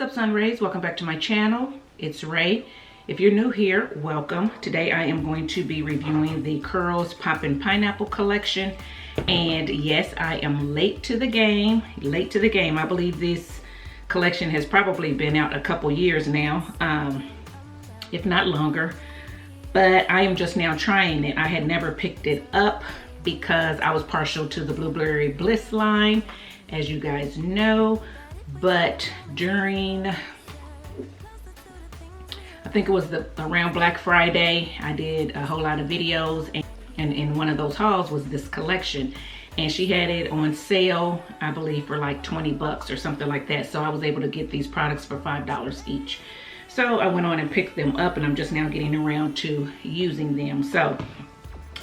What's up, Sun Rays? Welcome back to my channel. It's Ray. If you're new here, welcome. Today I am going to be reviewing the Curls Poppin Pineapple collection. And yes, I am late to the game. I believe this collection has probably been out a couple years now, if not longer. But I am just now trying it. I had never picked it up because I was partial to the Blueberry Bliss line, as you guys know. But during, I think it was around Black Friday, I did a whole lot of videos, and in one of those hauls was this collection, and she had it on sale, I believe for like 20 bucks or something like that. So I was able to get these products for $5 each. So I went on and picked them up, and I'm just now getting around to using them. So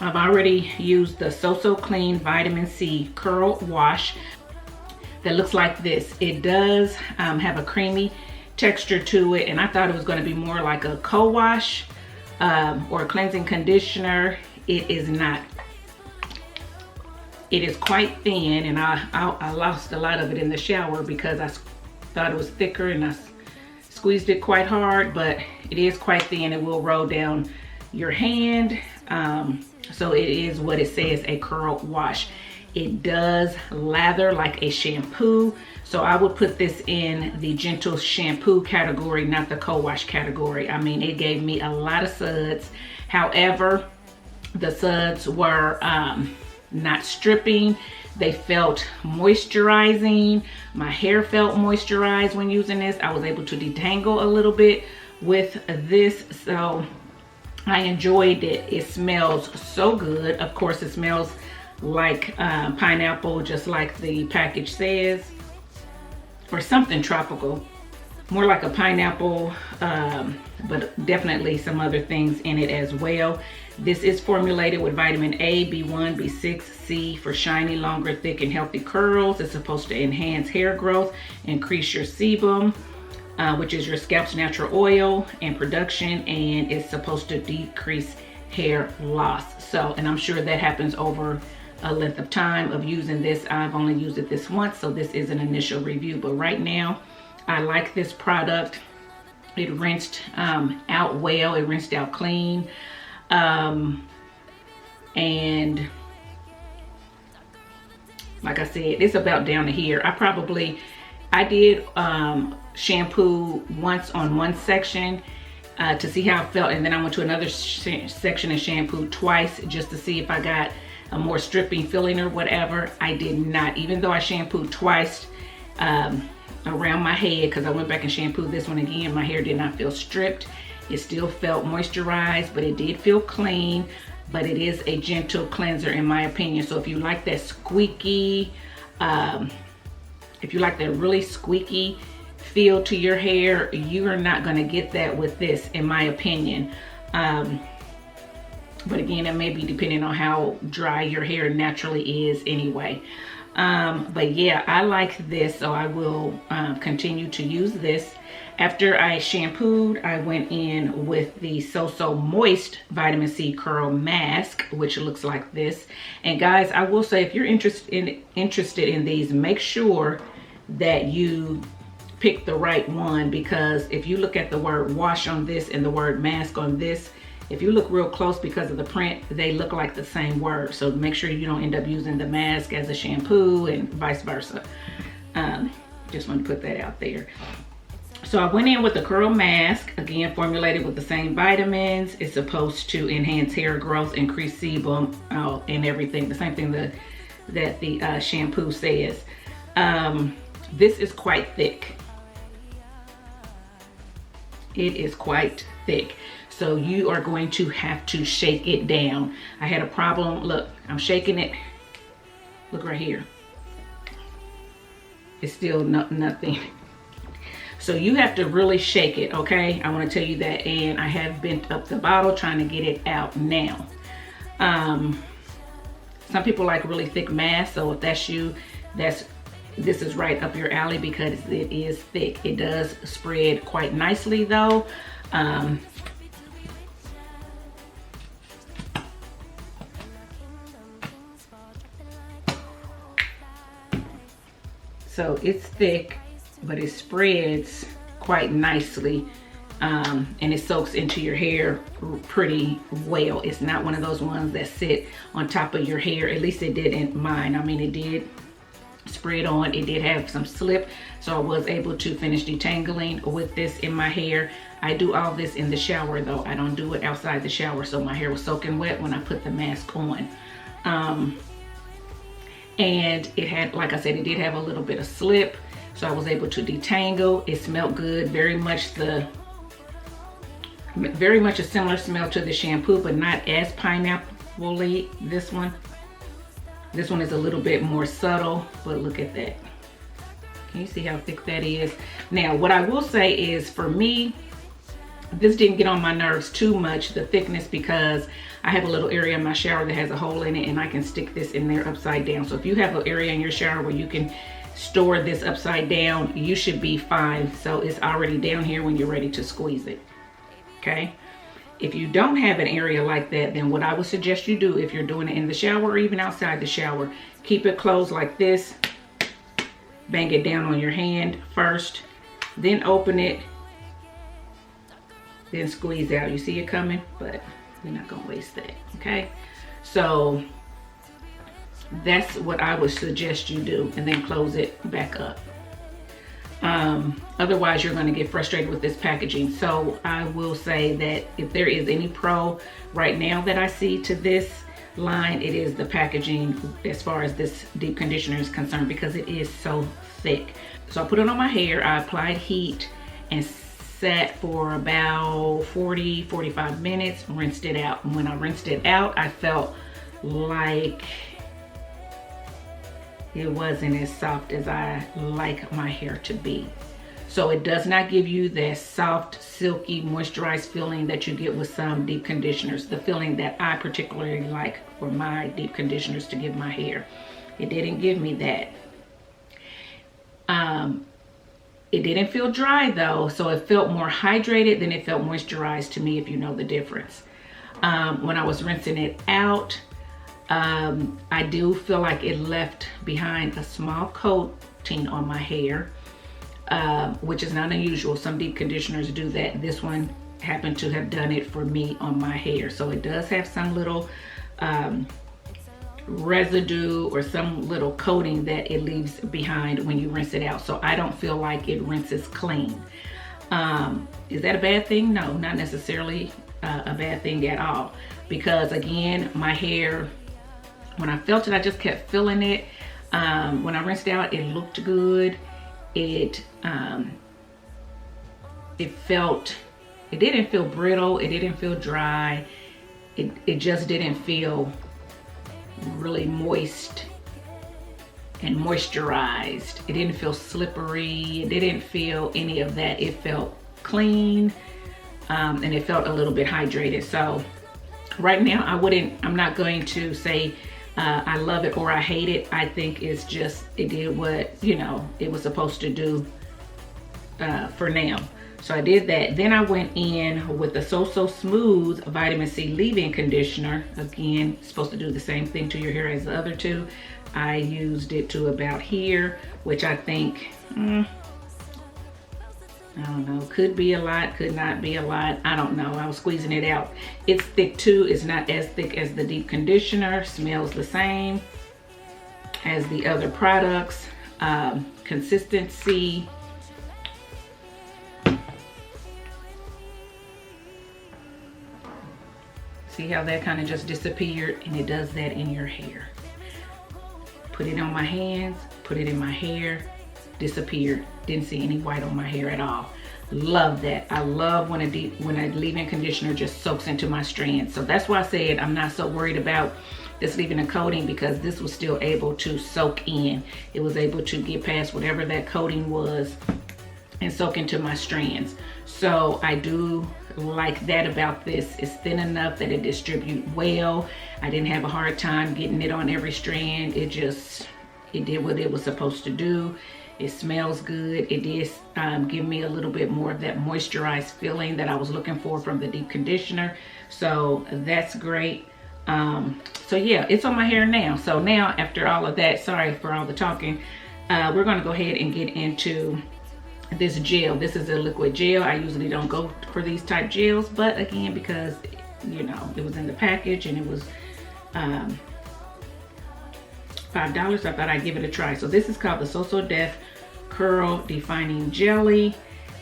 I've already used the So Clean Vitamin C Curl Wash. That looks like this. It does have a creamy texture to it, and I thought it was going to be more like a co-wash or a cleansing conditioner. It is not. It is quite thin, and I lost a lot of it in the shower because I thought it was thicker and I squeezed it quite hard, but it is quite thin. It will roll down your hand. So it is what it says, a curl wash. It does lather like a shampoo. So I would put this in the gentle shampoo category, not the co-wash category. I mean, it gave me a lot of suds. However, the suds were not stripping. They felt moisturizing. My hair felt moisturized when using this. I was able to detangle a little bit with this. So I enjoyed it. It smells so good. Of course, it smells like pineapple, just like the package says, or something tropical, more like a pineapple, but definitely some other things in it as well. This is formulated with vitamin A, B1, B6, C for shiny, longer, thick, and healthy curls. It's supposed to enhance hair growth, increase your sebum, which is your scalp's natural oil and production, and it's supposed to decrease hair loss. So, and I'm sure that happens over a length of time of using this. I've only used it this once, so this is an initial review, but right now I like this product. It rinsed out well. It rinsed out clean, and like I said, it's about down to here. I did shampoo once on one section to see how it felt, and then I went to another section and shampooed twice just to see if I got a more stripping feeling or whatever. I did not. Even though I shampooed twice around my head, because I went back and shampooed this one again, my hair did not feel stripped. It still felt moisturized, but it did feel clean. But it is a gentle cleanser in my opinion. So if you like that squeaky, if you like that really squeaky feel to your hair, you are not going to get that with this, in my opinion. But again, it may be depending on how dry your hair naturally is anyway. But yeah, I like this, so I will continue to use this. After I shampooed, I went in with the So Moist Vitamin C Curl Mask, which looks like this. And guys, I will say, if you're interested in these, make sure that you pick the right one, because if you look at the word wash on this and the word mask on this, if you look real close, because of the print, they look like the same word. So make sure you don't end up using the mask as a shampoo and vice versa. Just want to put that out there. So I went in with the Curl Mask, again formulated with the same vitamins. It's supposed to enhance hair growth, increase sebum, and everything. The same thing that the shampoo says. This is quite thick. It is quite thick. So you are going to have to shake it down. I had a problem. Look, I'm shaking it. Look right here. It's still nothing. So you have to really shake it, okay? I want to tell you that. And I have bent up the bottle trying to get it out now. Some people like really thick masks. So if that's you, this is right up your alley because it is thick. It does spread quite nicely though. So it's thick, but it spreads quite nicely. And it soaks into your hair pretty well. It's not one of those ones that sit on top of your hair. At least it did in mine. I mean, it did spray it on. It did have some slip, so I was able to finish detangling with this in my hair. I do all this in the shower though. I don't do it outside the shower, so my hair was soaking wet when I put the mask on. And it had, like I said, it did have a little bit of slip, so I was able to detangle. It smelled good, very much a similar smell to the shampoo, but not as pineapple-y. This one is a little bit more subtle, but look at that. Can you see how thick that is? Now, what I will say is, for me, this didn't get on my nerves too much, the thickness, because I have a little area in my shower that has a hole in it, and I can stick this in there upside down. So if you have an area in your shower where you can store this upside down, you should be fine. So it's already down here when you're ready to squeeze it. Okay, if you don't have an area like that, then what I would suggest you do, if you're doing it in the shower or even outside the shower, keep it closed like this. Bang it down on your hand first, then open it, then squeeze out. You see it coming, but we're not gonna waste that. Okay, so that's what I would suggest you do, and then close it back up. Otherwise you're going to get frustrated with this packaging. So I will say that if there is any pro right now that I see to this line, it is the packaging as far as this deep conditioner is concerned, because it is so thick. So I put it on my hair, I applied heat and sat for about 40-45 minutes, rinsed it out. And when I rinsed it out, I felt like it wasn't as soft as I like my hair to be. So it does not give you that soft, silky, moisturized feeling that you get with some deep conditioners. The feeling that I particularly like for my deep conditioners to give my hair. It didn't give me that. It didn't feel dry though, so it felt more hydrated than it felt moisturized to me, if you know the difference. When I was rinsing it out, I do feel like it left behind a small coating on my hair, which is not unusual. Some deep conditioners do that. This one happened to have done it for me on my hair. So it does have some little residue or some little coating that it leaves behind when you rinse it out. So I don't feel like it rinses clean. Is that a bad thing? No, not necessarily a bad thing at all. Because again, my hair, when I felt it, I just kept feeling it. When I rinsed out, it looked good. It didn't feel brittle. It didn't feel dry. It just didn't feel really moist and moisturized. It didn't feel slippery. It didn't feel any of that. It felt clean, and it felt a little bit hydrated. So right now, I'm not going to say I love it or I hate it. I think it's just, it did what, you know, it was supposed to do for now. So I did that. Then I went in with the So Smooth Vitamin C Leave-In Conditioner. Again, supposed to do the same thing to your hair as the other two. I used it to about here, which I think, I don't know, could be a lot, could not be a lot. I don't know. I was squeezing it out. It's thick too. It's not as thick as the deep conditioner. Smells the same as the other products. Consistency. See how that kind of just disappeared? And it does that in your hair. Put it on my hands, put it in my hair, disappeared. Didn't see any white on my hair at all. Love that. I love when a leave-in conditioner just soaks into my strands. So that's why I said I'm not so worried about this leaving a coating, because this was still able to soak in. It was able to get past whatever that coating was and soak into my strands. So I do like that about this. It's thin enough that it distributes well. I didn't have a hard time getting it on every strand. It did what it was supposed to do. It smells good. It did give me a little bit more of that moisturized feeling that I was looking for from the deep conditioner. So that's great. So yeah, it's on my hair now. So now, after all of that, sorry for all the talking, we're going to go ahead and get into this gel. This is a liquid gel. I usually don't go for these type gels, but again, because you know it was in the package and it was $5, I thought I'd give it a try. So this is called the So Def Curl Defining Jelly,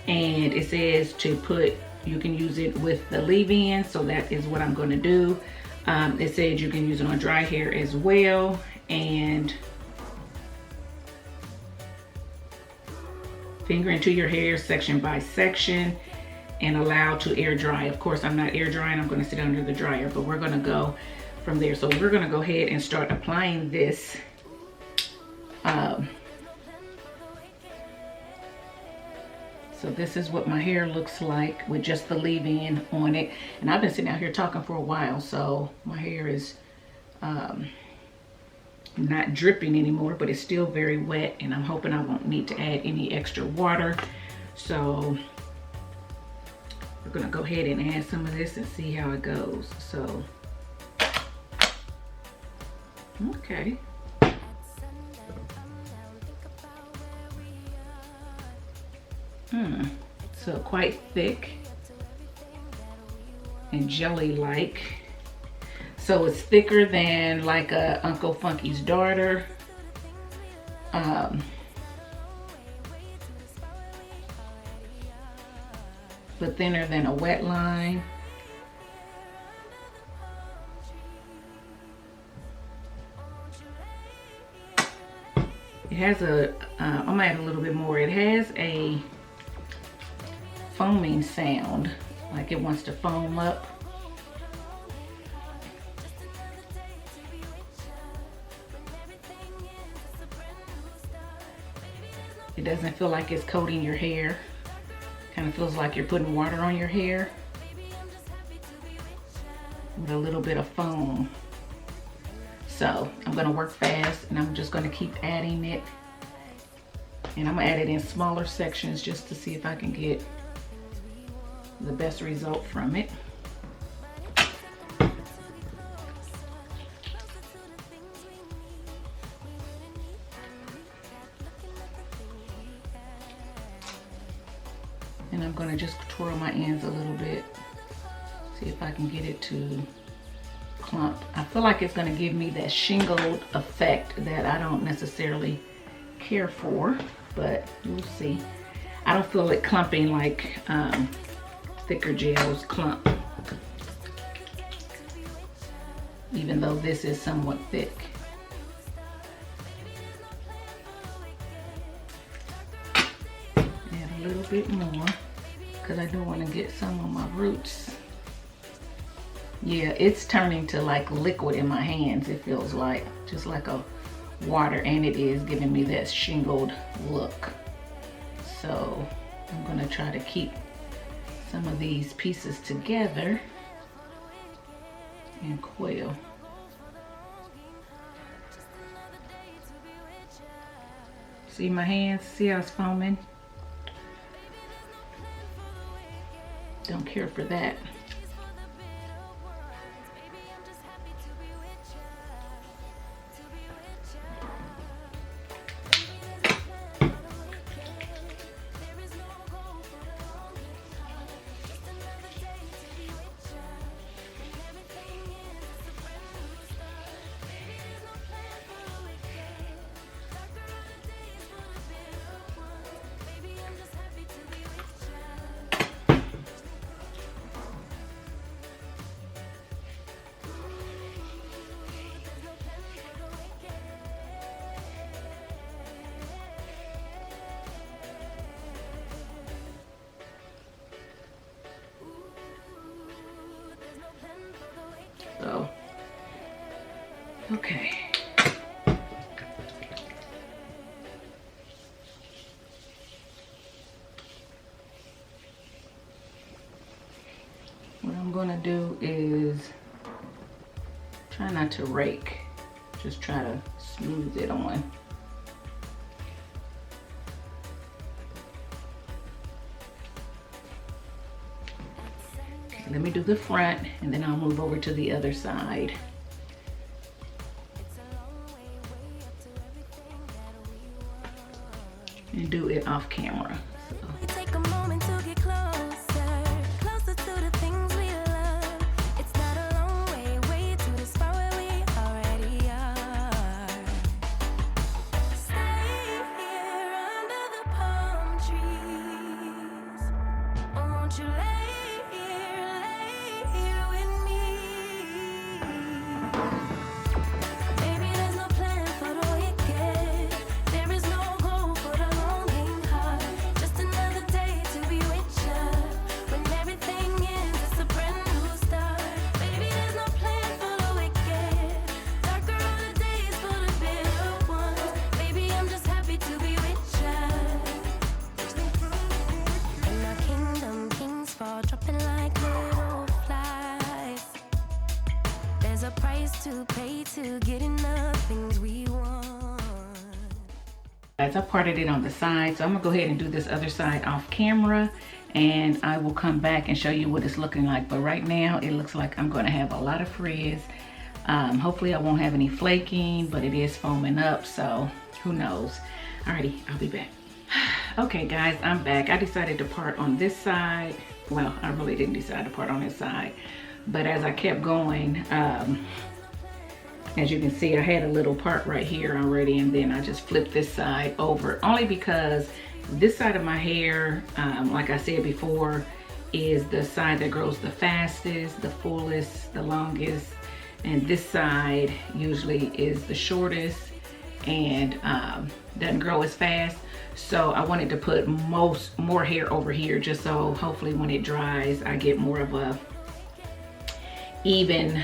and it says to put, you can use it with the leave-in, so that is what I'm going to do. It says you can use it on dry hair as well, and finger into your hair section by section and allow to air dry. Of course, I'm not air drying, I'm going to sit under the dryer, but we're going to go from there. So we're going to go ahead and start applying this. So this is what my hair looks like with just the leave-in on it. And I've been sitting out here talking for a while, so my hair is not dripping anymore, but it's still very wet, and I'm hoping I won't need to add any extra water. So we're gonna go ahead and add some of this and see how it goes. So, okay. So quite thick and jelly-like. So it's thicker than like a Uncle Funky's Daughter. But thinner than a wet line. It has a, I'm gonna add a little bit more. It has a foaming sound, like it wants to foam up. It doesn't feel like it's coating your hair. Kind of feels like you're putting water on your hair with a little bit of foam. So I'm gonna work fast, and I'm just gonna keep adding it. And I'm gonna add it in smaller sections just to see if I can get the best result from it. And I'm gonna just twirl my ends a little bit, see if I can get it to clump. I feel like it's gonna give me that shingled effect that I don't necessarily care for, but we'll see. I don't feel it clumping like thicker gels clump, even though this is somewhat thick. Add a little bit more because I do want to get some on my roots. Yeah, it's turning to like liquid in my hands. It feels like just like a water, and it is giving me that shingled look. So I'm gonna try to keep some of these pieces together and coil. See my hands? See how it's foaming? Don't care for that. So, okay. What I'm gonna do is try not to rake, just try to smooth it on. Let me do the front, and then I'll move over to the other side. And do it off camera. So. won't you lay here with me? Baby, there's no plan for the wicked. There is no goal for the longing heart. Just another day to be with you. When everything ends, it's a brand new start. Baby, there's no plan for the wicked. Darker are the days for the bitter ones. Baby, I'm just happy to be with you. In our kingdom, kings fall dropping like little flies. There's a price to pay to getting the things we want. Guys, I parted it on the side, so I'm gonna go ahead and do this other side off camera, and I will come back and show you what it's looking like. But right now it looks like I'm gonna have a lot of frizz. Hopefully I won't have any flaking, but it is foaming up, so who knows. Alrighty, I'll be back. Okay guys, I'm back. I decided to part on this side. Well, I really didn't decide to part on this side, but as I kept going, as you can see, I had a little part right here already, and then I just flipped this side over, only because this side of my hair, like I said before, is the side that grows the fastest, the fullest, the longest, and this side usually is the shortest and doesn't grow as fast. So I wanted to put more hair over here, just so hopefully when it dries I get more of a even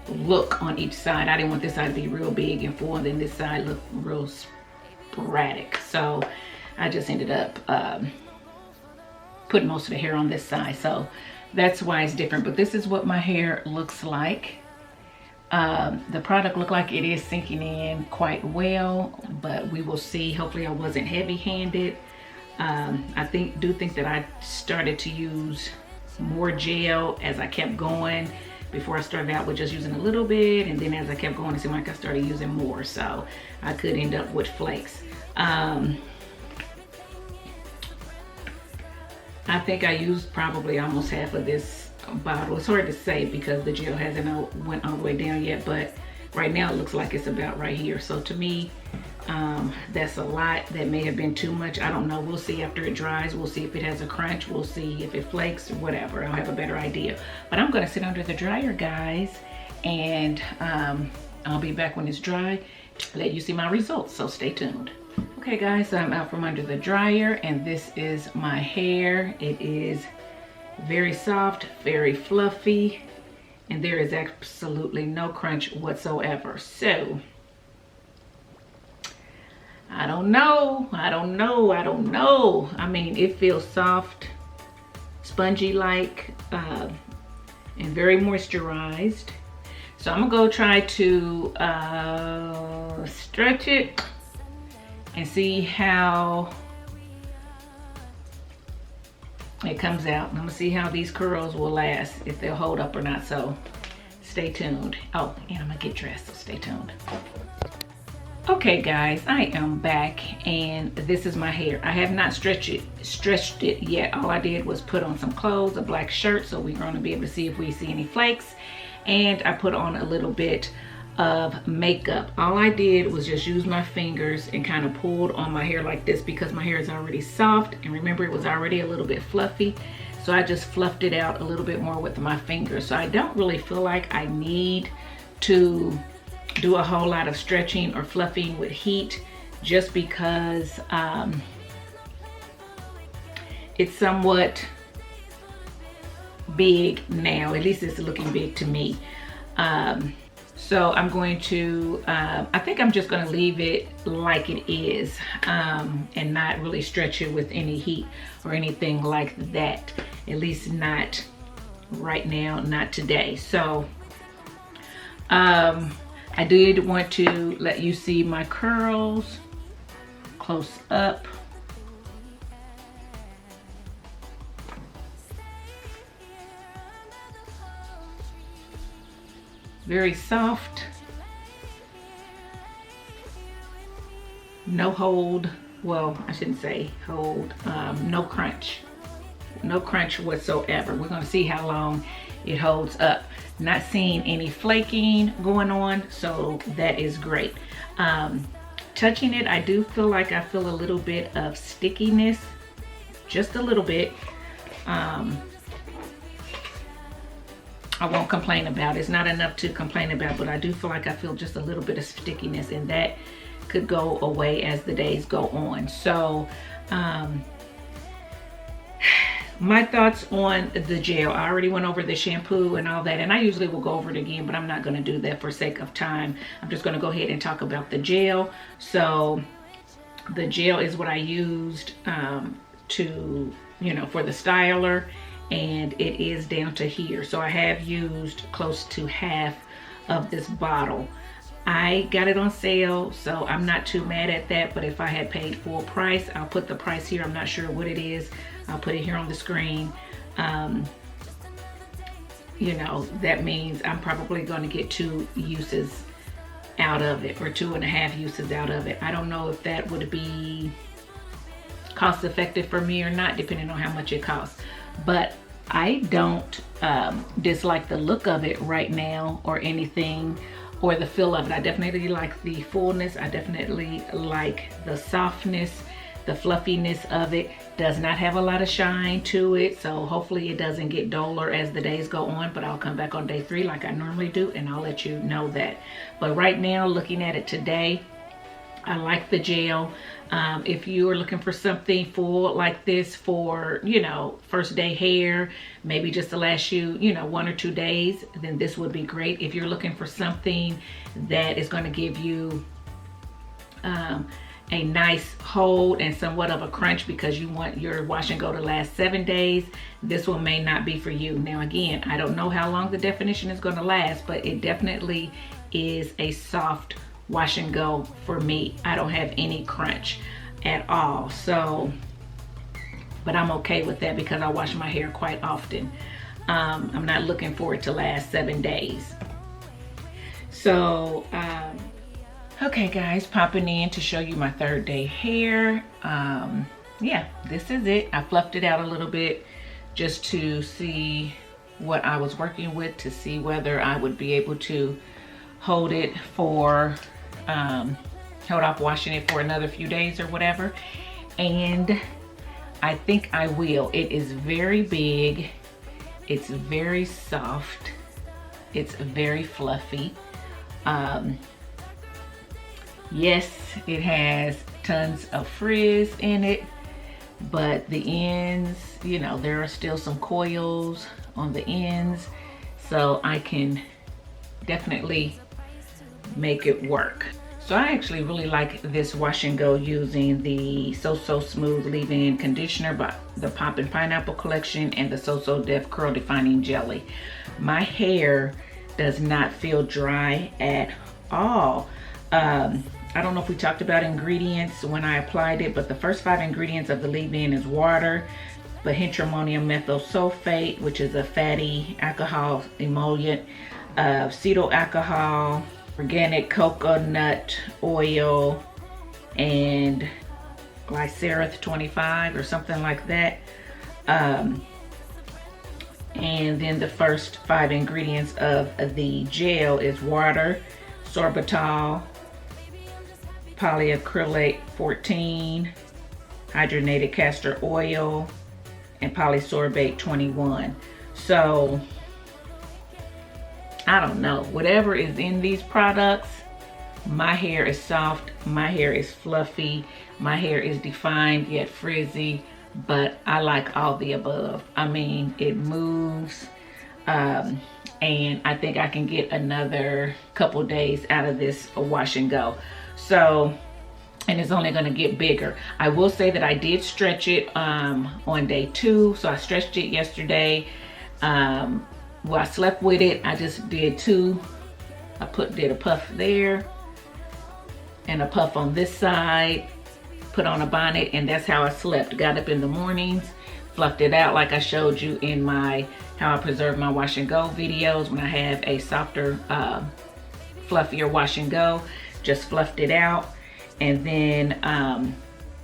look on each side. I didn't want this side to be real big and full, and then this side look real sporadic. So I just ended up putting most of the hair on this side. So that's why it's different. But this is what my hair looks like. The product looked like it is sinking in quite well, but we will see. Hopefully I wasn't heavy-handed. I do think that I started to use more gel as I kept going. Before I started out with just using a little bit, and then as I kept going, it seemed like I started using more, so I could end up with flakes. I think I used probably almost half of this bottle. It's hard to say because the gel hasn't went all the way down yet, but right now it looks like it's about right here. So to me, that's a lot. That may have been too much. I don't know. We'll see after it dries. We'll see if it has a crunch. We'll see if it flakes or whatever. I'll have a better idea. But I'm going to sit under the dryer, guys, and I'll be back when it's dry to let you see my results. So stay tuned. Okay, guys, I'm out from under the dryer, and this is my hair. It is very soft, very fluffy, and there is absolutely no crunch whatsoever. So I don't know. I mean, it feels soft, spongy-like, and very moisturized. So I'm gonna go try to stretch it and see how it comes out. I'm gonna see how these curls will last, if they'll hold up or not. So stay tuned. Oh, and I'm gonna get dressed, so stay tuned. Okay guys, I am back, and this is my hair. I have not stretched it yet. All I did was put on some clothes, a black shirt, so we're going to be able to see if we see any flakes, and I put on a little bit of makeup. All I did was just use my fingers and kind of pulled on my hair like this, because my hair is already soft, and remember, it was already a little bit fluffy, so I just fluffed it out a little bit more with my fingers. So I don't really feel like I need to do a whole lot of stretching or fluffing with heat, just because it's somewhat big now. At least it's looking big to me. So I'm going to, I think I'm just going to leave it like it is, and not really stretch it with any heat or anything like that. At least not right now, not today. So I did want to let you see my curls close up. Very soft. No hold. Well, I shouldn't say hold. No crunch. No crunch whatsoever. We're going to see how long it holds up. Not seeing any flaking going on, so that is great. Touching it, I do feel like I feel a little bit of stickiness, just a little bit. I won't complain about. It's not enough to complain about, but I do feel like I feel just a little bit of stickiness, and that could go away as the days go on. So my thoughts on the gel. I already went over the shampoo and all that, and I usually will go over it again, but I'm not going to do that for sake of time. I'm just going to go ahead and talk about the gel. So the gel is what I used to, you know, for the styler, and it is down to here. So I have used close to half of this bottle. I got it on sale, so I'm not too mad at that, but if I had paid full price, I'll put the price here. I'm not sure what it is. I'll put it here on the screen. You know, that means I'm probably going to get 2 uses out of it, or 2.5 uses out of it. I don't know if that would be cost effective for me or not, depending on how much it costs. But I don't dislike the look of it right now or anything, or the feel of it. I definitely like the fullness. I definitely like the softness, the fluffiness of it. Does not have a lot of shine to it, so hopefully it doesn't get duller as the days go on, but I'll come back on day 3 like I normally do, and I'll let you know that. But right now, looking at it today, I like the gel. If you are looking for something full like this for, you know, first day hair, maybe just to last you, you know, 1 or 2 days, then this would be great. If you're looking for something that is going to give you a nice hold and somewhat of a crunch because you want your wash and go to last 7 days, this one may not be for you. Now again, I don't know how long the definition is going to last, but it definitely is a soft wash and go for me. I don't have any crunch at all, so, but I'm okay with that because I wash my hair quite often. I'm not looking for it to last 7 days. So okay guys, popping in to show you my 3rd day hair. Yeah, this is it. I fluffed it out a little bit just to see what I was working with, to see whether I would be able to hold it for hold off washing it for another few days or whatever, and I think I will. It is very big, it's very soft, it's very fluffy. Yes, it has tons of frizz in it, but the ends, you know, there are still some coils on the ends, so I can definitely make it work. So I actually really like this wash and go using the So Smooth leave-in conditioner by the Poppin Pineapple collection and the So Def Curl Defining Jelly. My hair does not feel dry at all. I don't know if we talked about ingredients when I applied it, but the first 5 ingredients of the leave-in is water, bihydramonium methyl sulfate, which is a fatty alcohol emollient, cetyl alcohol, organic coconut oil, and glycerol 25 or something like that. And then the first 5 ingredients of the gel is water, sorbitol, polyacrylate 14, hydrogenated castor oil, and polysorbate 21. So I don't know, whatever is in these products, my hair is soft, my hair is fluffy, my hair is defined yet frizzy, but I like all the above. I mean, it moves, and I think I can get another couple days out of this wash and go. So, and it's only going to get bigger. I will say that I did stretch it on day 2. So I stretched it yesterday. Well, I slept with it. I just did 2. I did a puff there and a puff on this side, put on a bonnet, and that's how I slept. Got up in the mornings, fluffed it out like I showed you in my how I preserve my wash and go videos when I have a softer, fluffier wash and go. Just fluffed it out, and then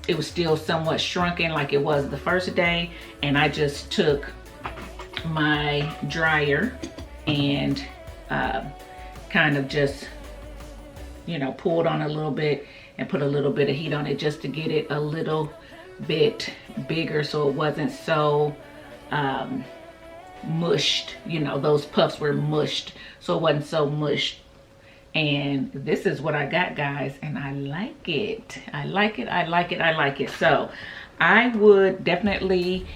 it was still somewhat shrunken like it was the first day, and I just took my dryer and kind of just, you know, pulled on a little bit and put a little bit of heat on it just to get it a little bit bigger so it wasn't so mushed, you know, those puffs were mushed, so it wasn't so mushed. And this is what I got, guys, and I like it. I like it, I like it, I like it. So I would definitely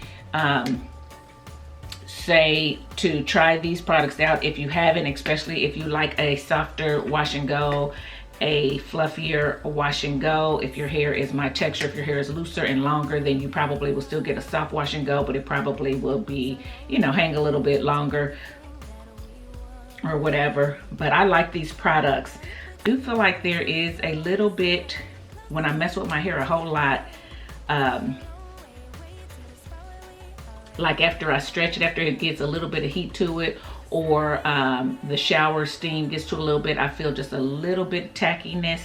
say to try these products out if you haven't, especially if you like a softer wash and go, a fluffier wash and go. If your hair is my texture, if your hair is looser and longer, then you probably will still get a soft wash and go, but it probably will be, you know, hang a little bit longer or whatever. But I like these products. I do feel like there is a little bit, when I mess with my hair a whole lot, like after I stretch it, after it gets a little bit of heat to it, or the shower steam gets to a little bit, I feel just a little bit tackiness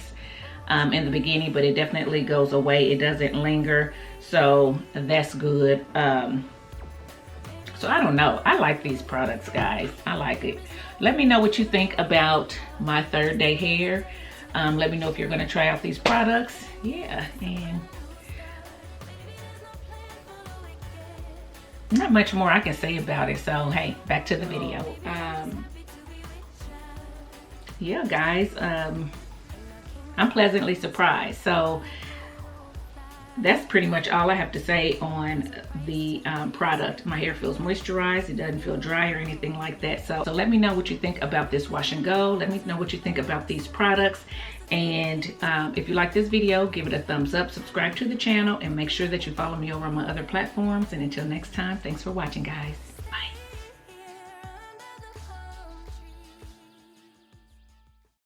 in the beginning, but it definitely goes away. It doesn't linger, so that's good. So I don't know, I like these products, guys. I like it. Let me know what you think about my third day hair. Let me know if you're gonna try out these products. Yeah, and not much more I can say about it. So hey, back to the video. Yeah, guys, I'm pleasantly surprised. So that's pretty much all I have to say on the product. My hair feels moisturized. It doesn't feel dry or anything like that. So let me know what you think about this wash and go. Let me know what you think about these products. And if you like this video, give it a thumbs up, subscribe to the channel, and make sure that you follow me over on my other platforms. And until next time, thanks for watching, guys.